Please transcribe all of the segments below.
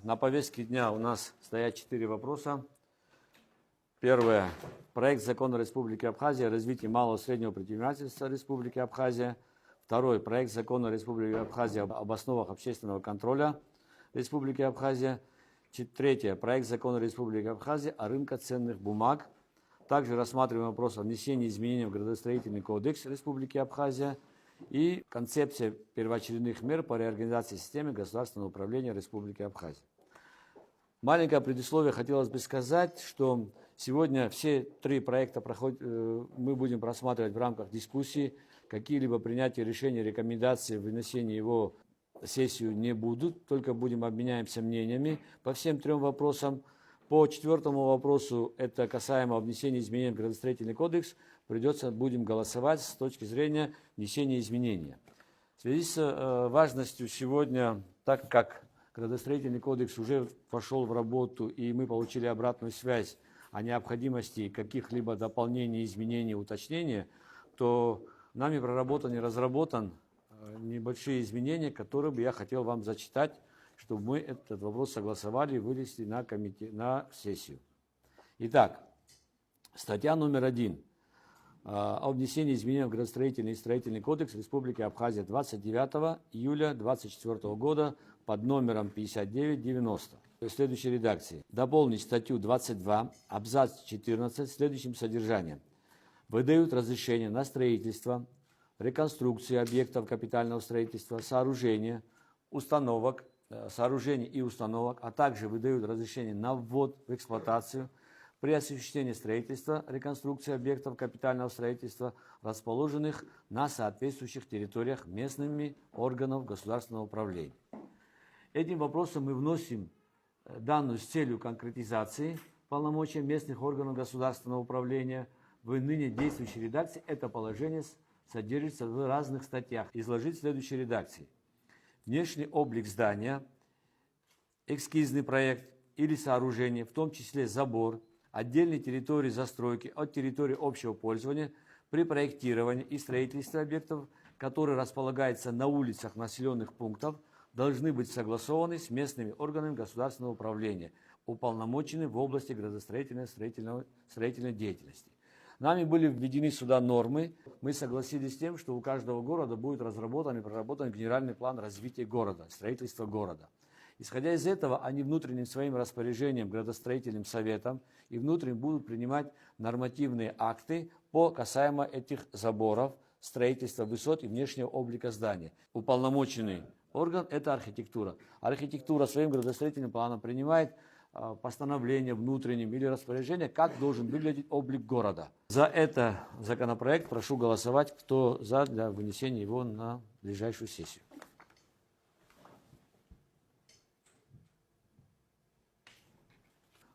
На повестке дня у нас стоят 4 вопроса. Первое. Проект закона Республики Абхазия о развитии малого и среднего предпринимательства Республики Абхазия. Второй. Проект закона Республики Абхазия об основах общественного контроля Республики Абхазия. Третье. Проект закона Республики Абхазия о рынке ценных бумаг. Также рассматриваем вопрос о внесении изменений в градостроительный кодекс Республики Абхазия и концепция первоочередных мер по реорганизации системы государственного управления Республики Абхазия. Маленькое предисловие хотелось бы сказать, что сегодня все 3 проекта мы будем просматривать в рамках дискуссии. Какие-либо принятия решений, рекомендации, вынесения его в сессию не будут, только обменяемся мнениями по всем 3 вопросам. По 4-му вопросу, это касаемо внесения изменений в градостроительный кодекс, будем голосовать с точки зрения внесения изменений. В связи с важностью сегодня, так как градостроительный кодекс уже вошел в работу и мы получили обратную связь о необходимости каких-либо дополнений, изменений, уточнения, то нами проработан и разработан небольшие изменения, которые бы я хотел вам зачитать, чтобы мы этот вопрос согласовали и вынесли на сессию. Итак, статья номер 1 о внесении изменений в градостроительный и строительный кодекс Республики Абхазия 29 июля 2024 года под номером 5990. В следующей редакции. Дополнить статью 22, абзац 14 следующим содержанием. Выдают разрешение на строительство, реконструкцию объектов капитального строительства, сооружений и установок, а также выдают разрешение на ввод в эксплуатацию при осуществлении строительства, реконструкции объектов капитального строительства, расположенных на соответствующих территориях местными органов государственного управления. Этим вопросом мы вносим данную с целью конкретизации полномочий местных органов государственного управления. В ныне действующей редакции это положение содержится в разных статьях. Изложить в следующей редакции. Внешний облик здания, эскизный проект или сооружение, в том числе забор, отдельной территории застройки от территории общего пользования при проектировании и строительстве объектов, которые располагаются на улицах населенных пунктов, должны быть согласованы с местными органами государственного управления, уполномоченными в области градостроительной строительной деятельности. Нами были введены сюда нормы. Мы согласились с тем, что у каждого города будет разработан и проработан генеральный план развития города, строительства города. Исходя из этого, они внутренним своим распоряжением, градостроительным советом и внутренне будут принимать нормативные акты по касаемо этих заборов, строительства высот и внешнего облика здания. Уполномоченный орган – это архитектура. Архитектура своим градостроительным планом принимает постановление внутренним или распоряжение, как должен выглядеть облик города. За этот законопроект прошу голосовать, кто за, для вынесения его на ближайшую сессию.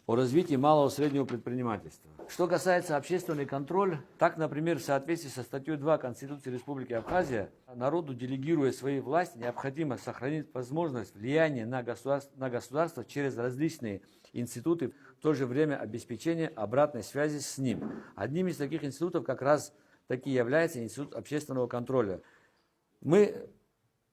О развитии малого и среднего предпринимательства. Что касается общественного контроля, так, например, в соответствии со статьей 2 Конституции Республики Абхазия, народу, делегируя свои власти, необходимо сохранить возможность влияния на государство через различные институты, в то же время обеспечения обратной связи с ним. Одним из таких институтов как раз таки является Институт общественного контроля. Мы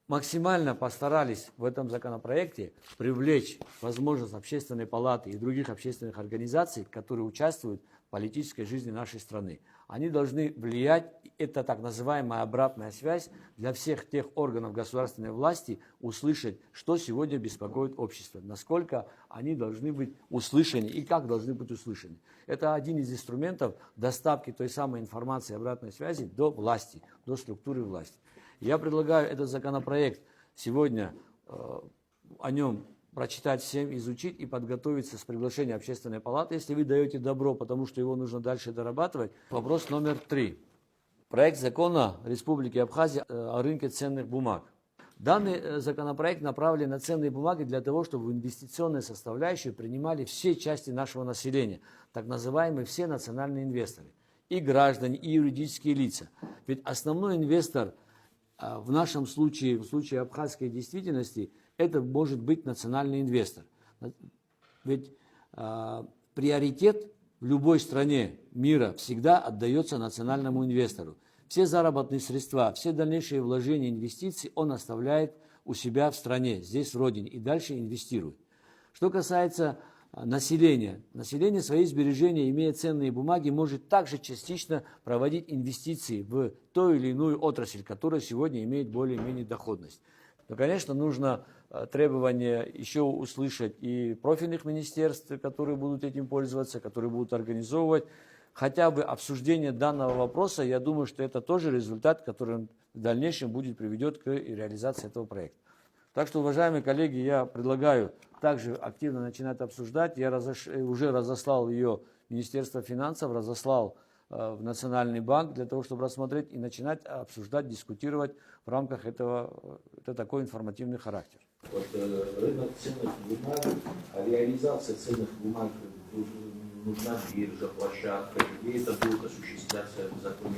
максимально постарались в этом законопроекте привлечь возможность Общественной палаты и других общественных организаций, которые участвуют в политической жизни нашей страны. Они должны влиять, это так называемая обратная связь для всех тех органов государственной власти, услышать, что сегодня беспокоит общество, насколько они должны быть услышаны и как должны быть услышаны. Это один из инструментов доставки той самой информации обратной связи до власти, до структуры власти. Я предлагаю этот законопроект сегодня о нем прочитать всем, изучить и подготовиться с приглашением Общественной палаты. Если вы даете добро, потому что его нужно дальше дорабатывать. Вопрос номер 3. Проект закона Республики Абхазия о рынке ценных бумаг. Данный законопроект направлен на ценные бумаги для того, чтобы в инвестиционной составляющей принимали все части нашего населения, так называемые все национальные инвесторы, и граждане, и юридические лица. Ведь основной инвестор в нашем случае, в случае абхазской действительности, это может быть национальный инвестор. Ведь приоритет в любой стране мира всегда отдается национальному инвестору. Все заработные средства, все дальнейшие вложения, инвестиции он оставляет у себя в стране, здесь в родине, и дальше инвестирует. Что касается населения. Население свои сбережения, имея ценные бумаги, может также частично проводить инвестиции в ту или иную отрасль, которая сегодня имеет более-менее доходность. Но, конечно, нужно требования еще услышать и профильных министерств, которые будут этим пользоваться, которые будут организовывать. Хотя бы обсуждение данного вопроса, я думаю, что это тоже результат, который в дальнейшем приведет к реализации этого проекта. Так что, уважаемые коллеги, я предлагаю также активно начинать обсуждать. Я уже разослал ее в Министерство финансов, разослал в Национальный банк для того, чтобы рассмотреть и начинать обсуждать, дискутировать в рамках этого. Это такой информативный характер. Вот, рынок ценных бумаг, реализация ценных бумаг, нужна биржа, площадка, где это будет осуществляться в законе?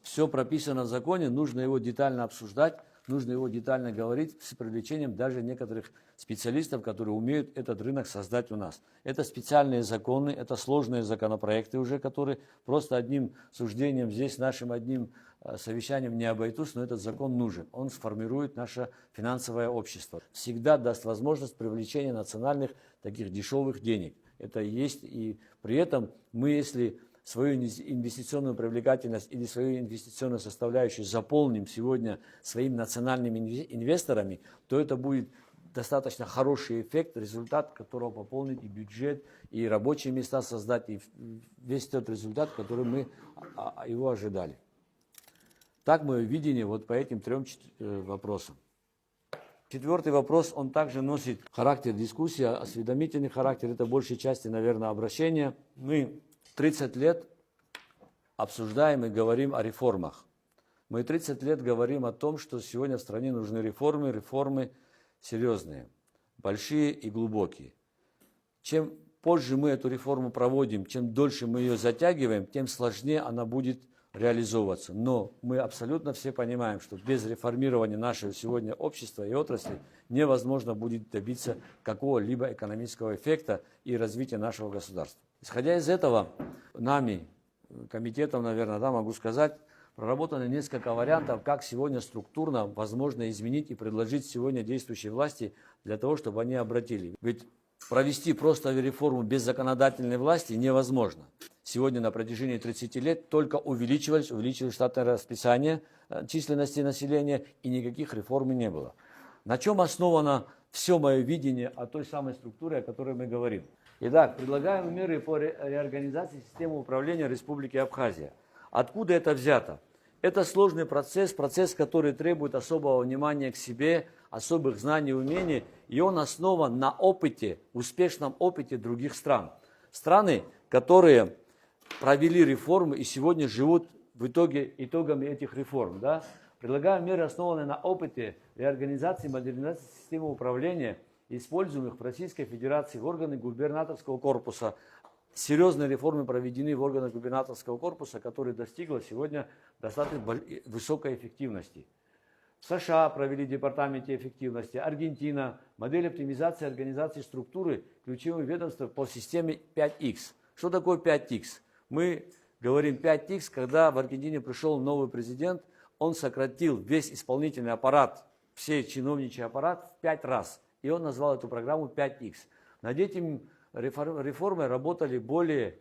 Все прописано в законе, нужно его детально обсуждать, нужно его детально говорить с привлечением даже некоторых специалистов, которые умеют этот рынок создать у нас. Это специальные законы, это сложные законопроекты уже, которые просто одним суждением здесь, нашим одним совещанием не обойтись, но этот закон нужен. Он сформирует наше финансовое общество. Всегда даст возможность привлечения национальных таких дешевых денег. Это есть, и при этом мы, если свою инвестиционную привлекательность или свою инвестиционную составляющую заполним сегодня своими национальными инвесторами, то это будет достаточно хороший эффект, результат которого пополнит и бюджет, и рабочие места создать, и весь тот результат, который мы его ожидали. Так мое видение вот по этим трем вопросам. Четвертый вопрос, он также носит характер дискуссии, осведомительный характер, это большей части, наверное, обращение. Мы 30 лет обсуждаем и говорим о реформах. Мы 30 лет говорим о том, что сегодня в стране нужны реформы, реформы серьезные, большие и глубокие. Чем позже мы эту реформу проводим, чем дольше мы ее затягиваем, тем сложнее она будет реализовываться. Но мы абсолютно все понимаем, что без реформирования нашего сегодня общества и отрасли невозможно будет добиться какого-либо экономического эффекта и развития нашего государства. Исходя из этого, нами, комитетом, наверное, могу сказать, проработано несколько вариантов, как сегодня структурно возможно изменить и предложить сегодня действующей власти для того, чтобы они обратили. Ведь провести просто реформу без законодательной власти невозможно. Сегодня на протяжении 30 лет только увеличивались штатное расписание численности населения, и никаких реформ не было. На чем основано все мое видение о той самой структуре, о которой мы говорим? Итак, предлагаем меры по реорганизации системы управления Республики Абхазия. Откуда это взято? Это сложный процесс, который требует особого внимания к себе, особых знаний и умений, и он основан на опыте, успешном опыте других стран. Страны, которые провели реформы и сегодня живут итогами этих реформ. Да? Предлагаем меры, основанные на опыте реорганизации и модернизации системы управления, используемых в Российской Федерации в органах губернаторского корпуса. Серьезные реформы проведены в органах губернаторского корпуса, которые достигла сегодня достаточно высокой эффективности. В США провели в департаменте эффективности, Аргентина, модель оптимизации организации структуры ключевых ведомств по системе 5X. Что такое 5X? Мы говорим 5X, когда в Аргентине пришел новый президент, он сократил весь исполнительный аппарат, все чиновничий аппарат в 5 раз. И он назвал эту программу 5X. Над этим реформой работали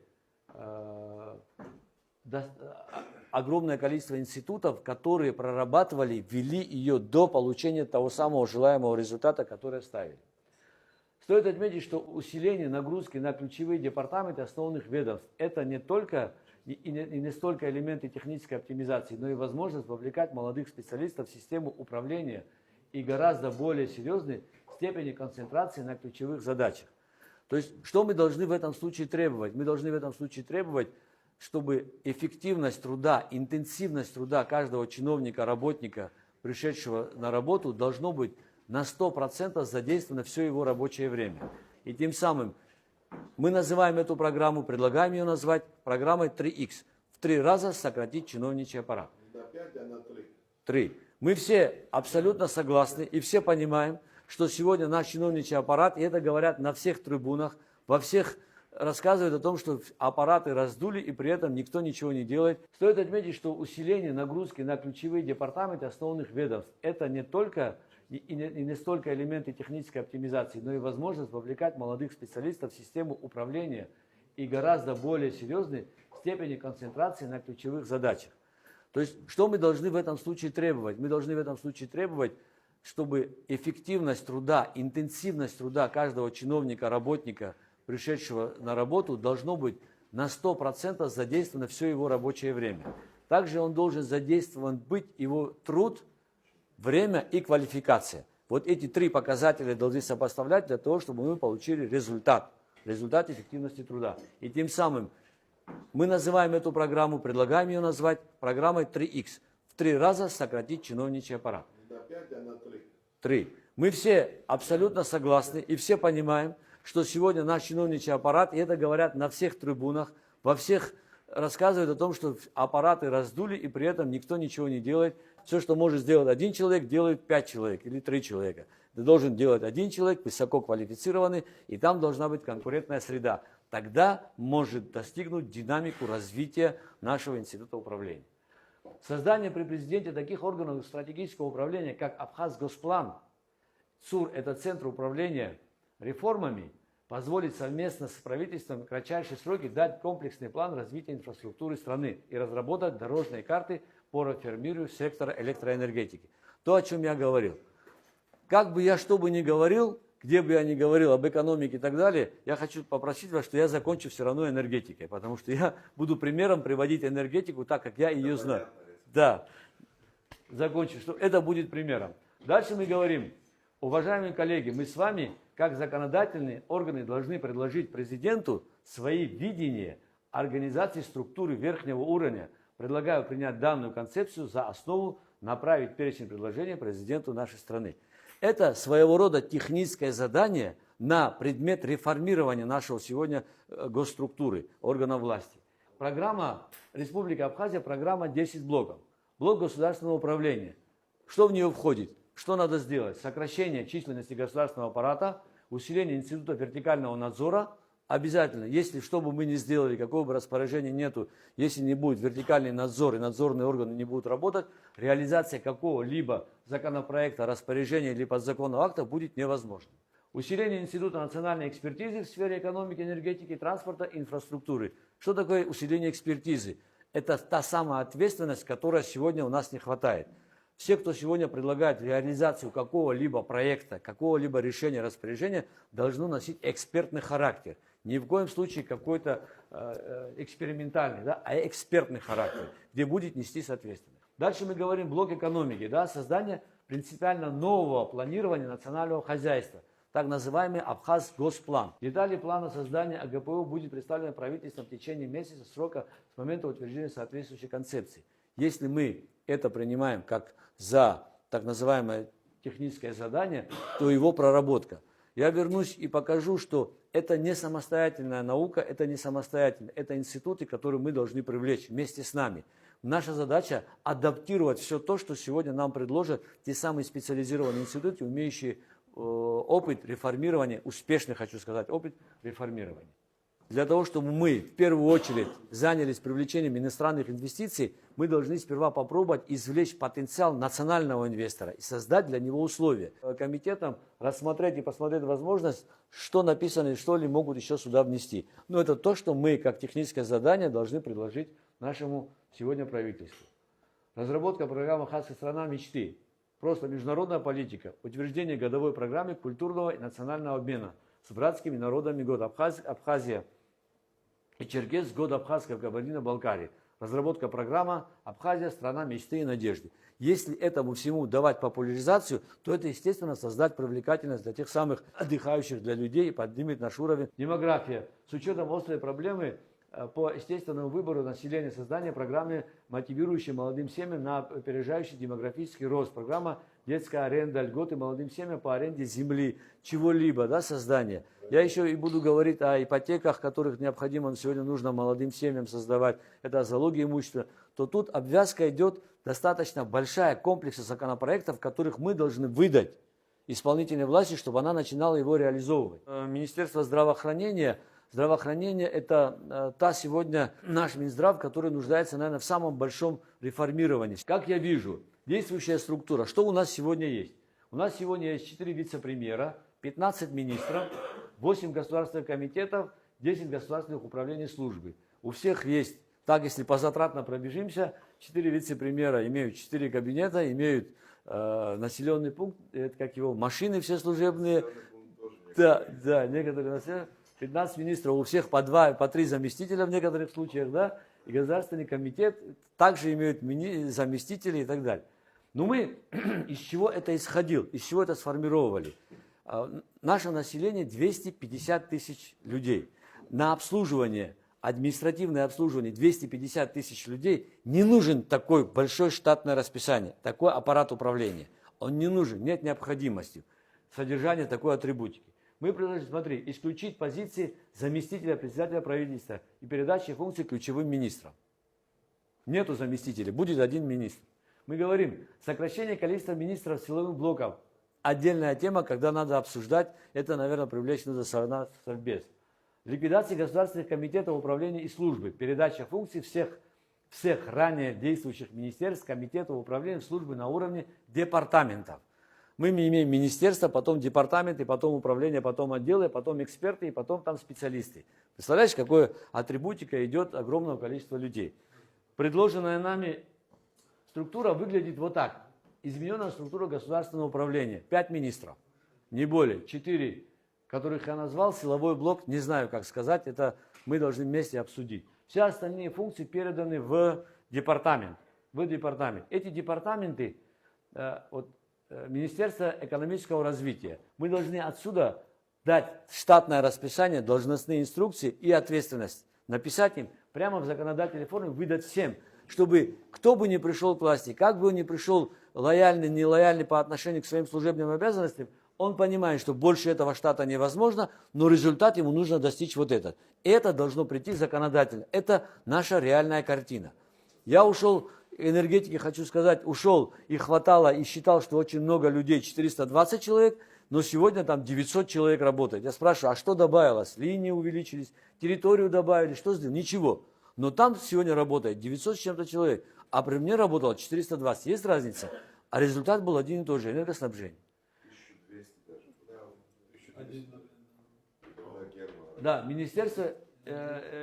огромное количество институтов, которые прорабатывали, ввели ее до получения того самого желаемого результата, который ставили. Стоит отметить, что усиление нагрузки на ключевые департаменты основных ведомств – это не только и не столько элементы технической оптимизации, но и возможность вовлекать молодых специалистов в систему управления и гораздо более серьезной степени концентрации на ключевых задачах. То есть, что мы должны в этом случае требовать? Мы должны в этом случае требовать, чтобы эффективность труда, интенсивность труда каждого чиновника, работника, пришедшего на работу, должно быть на 100% задействовано все его рабочее время. И тем самым мы называем эту программу, предлагаем ее назвать программой 3Х. В 3 раза сократить чиновничий аппарат. На 5, а на 3. 3. Мы все абсолютно согласны и все понимаем, что сегодня наш чиновничий аппарат, и это говорят на всех трибунах, во всех рассказывают о том, что аппараты раздули, и при этом никто ничего не делает. Стоит отметить, что усиление нагрузки на ключевые департаменты основных ведомств – это не только и не столько элементы технической оптимизации, но и возможность вовлекать молодых специалистов в систему управления и гораздо более серьезной степени концентрации на ключевых задачах. То есть, что мы должны в этом случае требовать? Мы должны в этом случае требовать, чтобы эффективность труда, интенсивность труда каждого чиновника, работника, пришедшего на работу, должно быть на 100% задействовано все его рабочее время. Также он должен задействован быть его труд, время и квалификация. Вот эти три показателя должны сопоставлять для того, чтобы мы получили результат эффективности труда. И тем самым мы называем эту программу, предлагаем ее назвать программой 3Х. В 3 раза сократить чиновничий аппарат. На 5, а на 3. 3. Мы все абсолютно согласны и все понимаем, что сегодня наш чиновничий аппарат, и это говорят на всех трибунах, во всех рассказывают о том, что аппараты раздули, и при этом никто ничего не делает. Все, что может сделать один человек, делают 5 человек или 3 человека. Это должен делать один человек, высоко квалифицированный, и там должна быть конкурентная среда. Тогда может достигнуть динамику развития нашего института управления. Создание при президенте таких органов стратегического управления, как Абхазгосплан, ЦУР – это Центр управления реформами, позволит совместно с правительством в кратчайшие сроки дать комплексный план развития инфраструктуры страны и разработать дорожные карты по реформированию сектора электроэнергетики. То, о чем я говорил. Как бы я что бы ни говорил, где бы я ни говорил об экономике и так далее, я хочу попросить вас, что я закончу все равно энергетикой, потому что я буду примером приводить энергетику так, как я ее знаю. Да, закончу, что это будет примером. Дальше мы говорим, уважаемые коллеги, мы с вами, как законодательные органы, должны предложить президенту свои видения организации структуры верхнего уровня. Предлагаю принять данную концепцию за основу, направить перечень предложений президенту нашей страны. Это своего рода техническое задание на предмет реформирования нашего сегодня госструктуры, органов власти. Программа Республики Абхазия, программа 10 блоков. Блок государственного управления. Что в нее входит? Что надо сделать? Сокращение численности государственного аппарата, усиление института вертикального надзора. Обязательно, если что бы мы ни сделали, какого бы распоряжения нету, если не будет вертикальный надзор и надзорные органы не будут работать, реализация какого-либо законопроекта, распоряжения или подзаконного акта будет невозможна. Усиление института национальной экспертизы в сфере экономики, энергетики, транспорта и инфраструктуры. Что такое усиление экспертизы? Это та самая ответственность, которой сегодня у нас не хватает. Все, кто сегодня предлагает реализацию какого-либо проекта, какого-либо решения, распоряжения, должны носить экспертный характер. Ни в коем случае какой-то экспериментальный, да, а экспертный характер, где будет нести соответственность. Дальше мы говорим блок экономики, да, создание принципиально нового планирования национального хозяйства, так называемый Абхазгосплан. Детали плана создания АГПУ будет представлено правительством в течение месяца срока с момента утверждения соответствующей концепции. Если мы это принимаем как за так называемое техническое задание, то его проработка. Я вернусь и покажу, что это не самостоятельная наука, это не самостоятельно, это институты, которые мы должны привлечь вместе с нами. Наша задача адаптировать все то, что сегодня нам предложат те самые специализированные институты, умеющие опыт реформирования, успешный, хочу сказать, опыт реформирования. Для того, чтобы мы в первую очередь занялись привлечением иностранных инвестиций, мы должны сперва попробовать извлечь потенциал национального инвестора и создать для него условия. Комитетам рассмотреть и посмотреть возможность, что написано и что ли могут еще сюда внести. Но это то, что мы, как техническое задание, должны предложить нашему сегодня правительству. Разработка программы «Абхазская страна мечты». Просто международная политика, утверждение годовой программы культурного и национального обмена с братскими народами год Абхазия и Черкес, год Абхазская в Кабардино-Балкарии. Разработка программы «Абхазия. Страна мечты и надежды». Если этому всему давать популяризацию, то это, естественно, создать привлекательность для тех самых отдыхающих, для людей и поднимет наш уровень. Демография. С учетом острой проблемы по естественному выбору населения, создание программы, мотивирующей молодым семьям на опережающий демографический рост. Программа «Детская аренда», льготы молодым семьям по аренде земли, чего-либо, да, создание. Я еще и буду говорить о ипотеках, которых необходимо сегодня нужно молодым семьям создавать. Это залоги имущества. То тут обвязка идет достаточно большая, комплекса законопроектов, которых мы должны выдать исполнительной власти, чтобы она начинала его реализовывать. Министерство здравоохранения. Здравоохранение – это та сегодня наш Минздрав, который нуждается, наверное, в самом большом реформировании. Как я вижу, действующая структура, что у нас сегодня есть? У У нас сегодня есть 4 вице-премьера, 15 министров, 8 государственных комитетов, 10 государственных управлений службы. У всех есть, так если позатратно пробежимся, 4 вице-премьера имеют 4 кабинета, имеют населенный пункт, это как его, машины все служебные. Да, некоторые населенные. 15 министров, у всех по 2, по 3 заместителя в некоторых случаях, да, и Государственный комитет также имеют заместителей и так далее. Но мы из чего это исходил, из чего это сформировали? Наше население 250 тысяч людей. На обслуживание, административное обслуживание 250 тысяч людей не нужен такой большой штатное расписание, такой аппарат управления. Он не нужен, нет необходимости содержания такой атрибутики. Мы предложили, смотри, исключить позиции заместителя председателя правительства и передачи функций ключевым министрам. Нету заместителя, будет один министр. Мы говорим, сокращение количества министров силовых блоков. Отдельная тема, когда надо обсуждать, это, наверное, привлечь нужно Совбез. Ликвидация государственных комитетов управления и службы. Передача функций всех ранее действующих министерств, комитетов управления, службы на уровне департаментов. Мы имеем министерство, потом департаменты, потом управление, потом отделы, потом эксперты и потом там специалисты. Представляешь, какая атрибутика идет огромного количества людей. Предложенная нами структура выглядит вот так. Измененная структура государственного управления. 5 министров, не более. 4, которых я назвал, силовой блок, не знаю, как сказать, это мы должны вместе обсудить. Все остальные функции переданы в департамент. Эти департаменты, Министерство экономического развития, мы должны отсюда дать штатное расписание, должностные инструкции и ответственность. Написать им прямо в законодательной форме, выдать всем, чтобы кто бы ни пришел к власти, как бы он ни пришел лояльный, нелояльный по отношению к своим служебным обязанностям, он понимает, что больше этого штата невозможно, но результат ему нужно достичь вот этот. Это должно прийти законодательно. Это наша реальная картина. Я ушел, энергетики, хочу сказать, ушел и хватало, и считал, что очень много людей, 420 человек, но сегодня там 900 человек работает. Я спрашиваю, а что добавилось? Линии увеличились, территорию добавили, что сделали? Ничего. Но там сегодня работает 900 с чем-то человек, а при мне работало 420. Есть разница? А результат был один и тот же, энергоснабжение. 1200 даже. Да, Министерство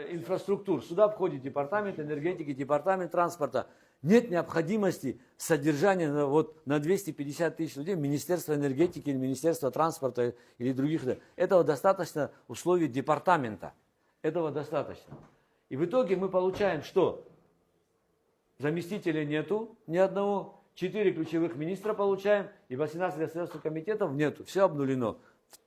инфраструктур. Сюда входит департамент энергетики, департамент транспорта. Нет необходимости содержания на 250 тысяч людей Министерства энергетики, Министерства транспорта или других. Этого достаточно условий департамента. Этого достаточно. И в итоге мы получаем, что заместителей нету ни одного, 4 ключевых министра получаем, и 18 государственных комитетов нету. Все обнулено.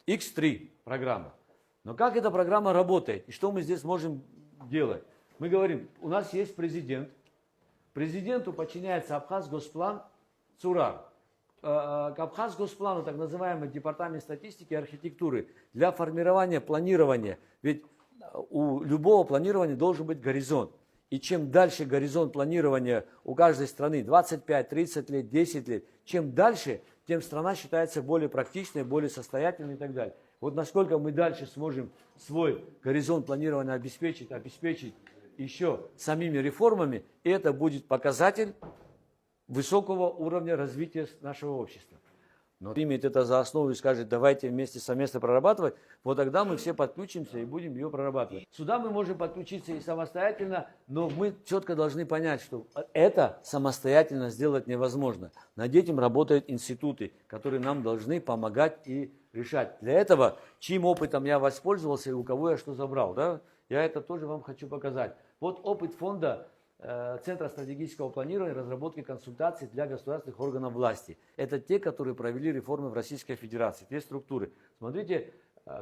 X3 программа. Но как эта программа работает и что мы здесь можем делать? Мы говорим, у нас есть президент. Президенту подчиняется Абхаз-Госплан ЦУРАР. К Абхаз-Госплану, так называемый департамент статистики и архитектуры, для формирования планирования, ведь у любого планирования должен быть горизонт. И чем дальше горизонт планирования у каждой страны, 25, 30 лет, 10 лет, чем дальше, тем страна считается более практичной, более состоятельной и так далее. Вот насколько мы дальше сможем свой горизонт планирования обеспечить еще самими реформами, и это будет показатель высокого уровня развития нашего общества. Но примет это за основу и скажет, давайте вместе совместно прорабатывать, вот тогда мы все подключимся и будем ее прорабатывать. Сюда мы можем подключиться и самостоятельно, но мы четко должны понять, что это самостоятельно сделать невозможно. Над этим работают институты, которые нам должны помогать и решать. Для этого, чьим опытом я воспользовался и у кого я что забрал, да? Я это тоже вам хочу показать. Вот опыт фонда Центра стратегического планирования и разработки консультаций для государственных органов власти. Это те, которые провели реформы в Российской Федерации, те структуры. Смотрите,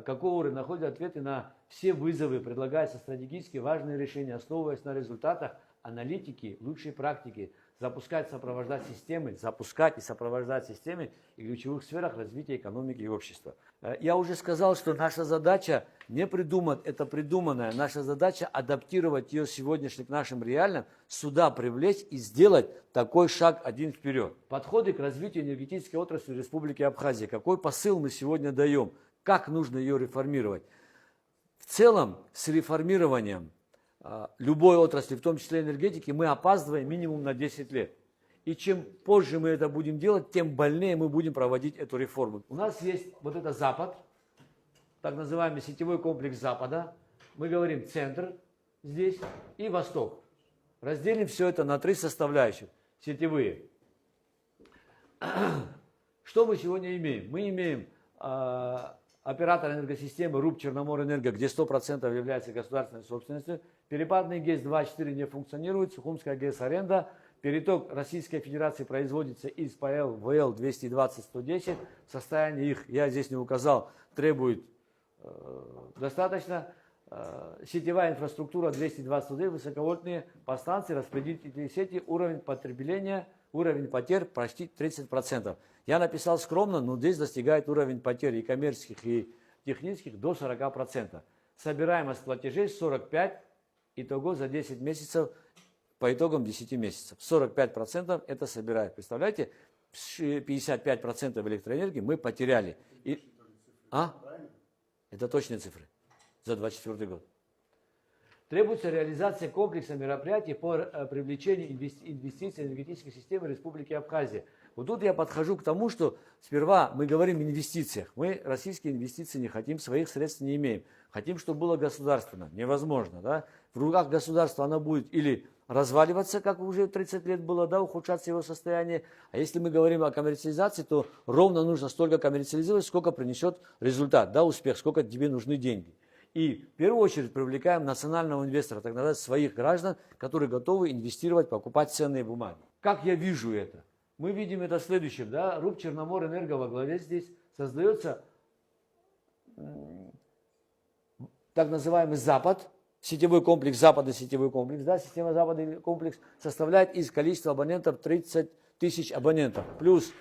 какого уровня находят ответы на все вызовы, предлагаются стратегически важные решения, основываясь на результатах аналитики, лучшей практики, запускать и сопровождать системы и ключевых сферах развития экономики и общества. Я уже сказал, что наша задача не придумать это придуманное, наша задача адаптировать ее сегодняшних к нашим реальным, сюда привлечь и сделать такой шаг один вперед. Подходы к развитию энергетической отрасли Республики Абхазия. Какой посыл мы сегодня даем? Как нужно ее реформировать? В целом, с реформированием любой отрасли, в том числе энергетики, мы опаздываем минимум на 10 лет. И чем позже мы это будем делать, тем больнее мы будем проводить эту реформу. У нас есть вот это Запад, так называемый сетевой комплекс Запада. Мы говорим центр здесь и Восток. Разделим все это на 3 составляющих сетевые. Что мы сегодня имеем? Мы имеем оператор энергосистемы РУП Черноморэнерго, где 100% является государственной собственностью. Перепадный ГЭС 2.4 не функционирует, Сухумская ГЭС аренда. Переток Российской Федерации производится из ПЛ ВЛ 220-110. Состояние их, я здесь не указал, требует достаточно. Сетевая инфраструктура 220 высоковольтные подстанции, распределительные сети, уровень потребления, уровень потерь почти 30%. Я написал скромно, но здесь достигает уровень потерь и коммерческих, и технических до 40%. Собираемость платежей 45%, итого за 10 месяцев, по итогам 10 месяцев. 45% это собирает. Представляете, 55% электроэнергии мы потеряли. Это точные цифры за 2024 год. Требуется реализация комплекса мероприятий по привлечению инвестиций в энергетическую систему Республики Абхазия. Вот тут я подхожу к тому, что сперва мы говорим о инвестициях. Мы российские инвестиции не хотим, своих средств не имеем. Хотим, чтобы было государственно. Невозможно. Да? В руках государства оно будет или разваливаться, как уже 30 лет было, да, ухудшаться его состояние. А если мы говорим о коммерциализации, то ровно нужно столько коммерциализировать, сколько принесет результат, да, успех, сколько тебе нужны деньги. И в первую очередь привлекаем национального инвестора, так сказать, своих граждан, которые готовы инвестировать, покупать ценные бумаги. Как я вижу это? Мы видим это следующим, да, РУП Черноморэнерго во главе здесь создается так называемый Запад, сетевой комплекс, западный сетевой комплекс, да, система западный комплекс составляет из количества абонентов 30 тысяч абонентов, плюс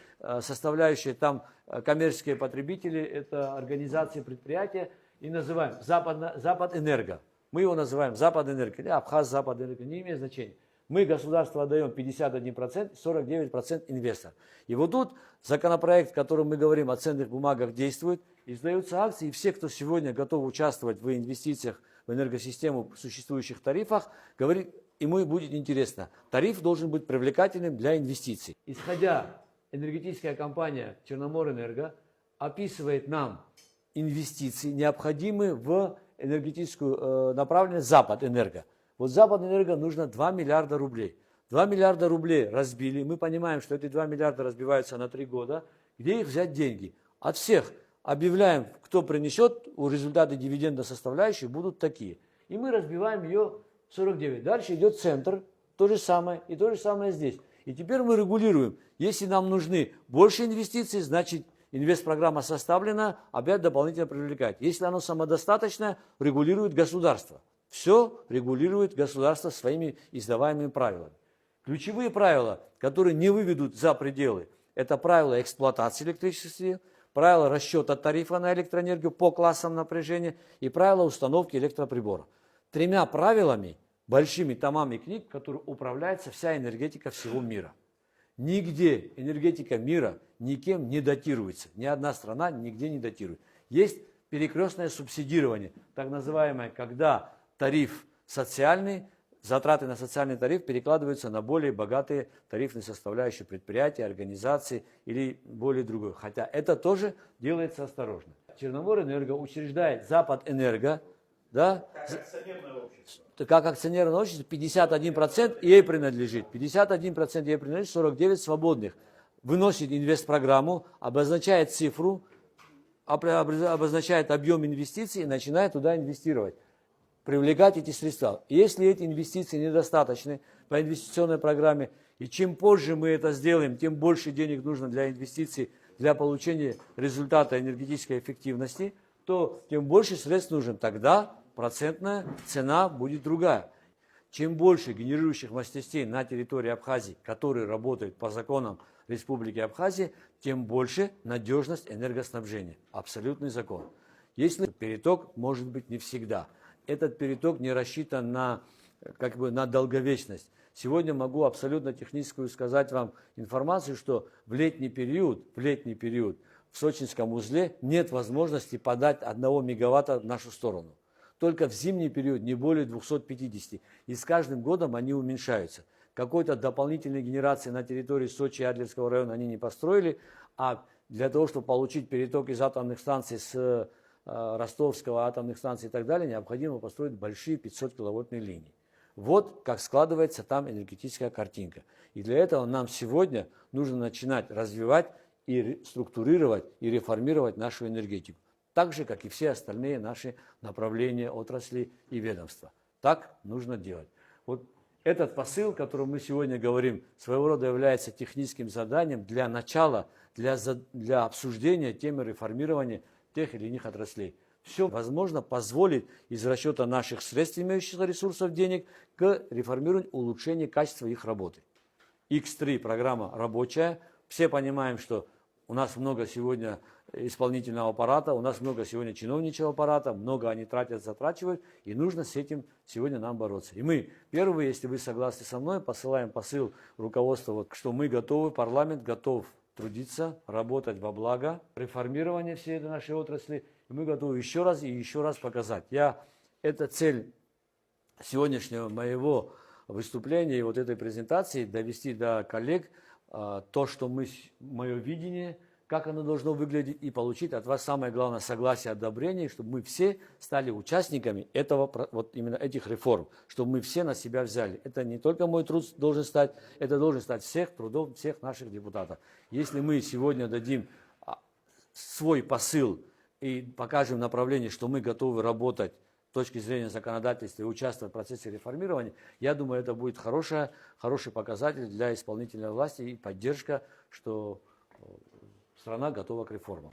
составляющие там коммерческие потребители, это организации, предприятия, и называем Западэнерго. Мы его называем Западэнерго, или Абхаз Западэнерго, не имеет значения. Мы государство отдаем 51%, 49% инвестор. И вот тут законопроект, в котором мы говорим о ценных бумагах, действует, издаются акции, и все, кто сегодня готов участвовать в инвестициях в энергосистему в существующих тарифах, говорит, ему будет интересно. Тариф должен быть привлекательным для инвестиций. Исходя, энергетическая компания Черноморэнерго описывает нам инвестиции, необходимые в энергетическую направленность Западэнерго. Вот Западэнерго нужно 2 миллиарда рублей. 2 миллиарда рублей разбили. Мы понимаем, что эти 2 миллиарда разбиваются на 3 года. Где их взять деньги? От всех. Объявляем, кто принесет, у результаты дивиденда составляющие будут такие. И мы разбиваем ее 49. Дальше идет центр, то же самое, и то же самое здесь. И теперь мы регулируем. Если нам нужны больше инвестиций, значит инвестпрограмма составлена, опять дополнительно привлекать. Если оно самодостаточное, регулирует государство. Все регулирует государство своими издаваемыми правилами. Ключевые правила, которые не выведут за пределы, это правила эксплуатации электричества, правила расчета тарифа на электроэнергию по классам напряжения и правила установки электроприбора. 3 правилами, большими томами книг, которыми управляется вся энергетика всего мира. Нигде энергетика мира никем не датируется. Ни одна страна нигде не датирует. Есть перекрестное субсидирование, так называемое, когда тариф социальный, затраты на социальный тариф перекладываются на более богатые тарифные составляющие предприятия, организации или более другое. Хотя это тоже делается осторожно. Черноморэнерго учреждает Западэнерго, да, как акционерное общество, 51% ей принадлежит, 51% ей принадлежит, 49% свободных. Выносит инвестпрограмму, обозначает цифру, обозначает объем инвестиций и начинает туда инвестировать, привлекать эти средства. Если эти инвестиции недостаточны по инвестиционной программе, и чем позже мы это сделаем, тем больше денег нужно для инвестиций, для получения результата энергетической эффективности, то тем больше средств нужно. Тогда процентная цена будет другая. Чем больше генерирующих мощностей на территории Абхазии, которые работают по законам Республики Абхазия, тем больше надежность энергоснабжения. Абсолютный закон. Если переток может быть не всегда. Этот переток не рассчитан на долговечность. Сегодня могу абсолютно техническую сказать вам информацию, что в летний период в Сочинском узле нет возможности подать 1 мегаватта в нашу сторону. Только в зимний период не более 250. И с каждым годом они уменьшаются. какой-то дополнительной генерации на территории Сочи и Адлерского района они не построили, а для того, чтобы получить переток из атомных станций с Ростовского атомных станций и так далее, необходимо построить большие 500-киловольтные линии. Вот как складывается там энергетическая картинка. И для этого нам сегодня нужно начинать развивать и структурировать и реформировать нашу энергетику. Так же, как и все остальные наши направления, отрасли и ведомства. Так нужно делать. Вот этот посыл, о котором мы сегодня говорим, своего рода является техническим заданием для начала, для обсуждения темы реформирования тех или иных отраслей. Все возможно позволит из расчета наших средств, имеющихся ресурсов денег, к реформированию, улучшению качества их работы. X3 программа рабочая. Все понимаем, что у нас много сегодня исполнительного аппарата, у нас много сегодня чиновничьего аппарата, много они тратят, затрачивают, и нужно с этим сегодня нам бороться. И мы первые, если вы согласны со мной, посылаем посыл руководству, что мы готовы, парламент готов трудиться, работать во благо реформирования всей этой нашей отрасли. И мы готовы еще раз и еще раз показать. Это цель сегодняшнего моего выступления и вот этой презентации, довести до коллег то, что мое видение, как оно должно выглядеть, и получить от вас самое главное согласие, одобрение, чтобы мы все стали участниками вот именно этих реформ, чтобы мы все на себя взяли. Это не только мой труд должен стать, это должен стать всех трудов всех наших депутатов. Если мы сегодня дадим свой посыл и покажем направление, что мы готовы работать с точки зрения законодательства и участвовать в процессе реформирования, я думаю, это будет хороший показатель для исполнительной власти и поддержка, что страна готова к реформам.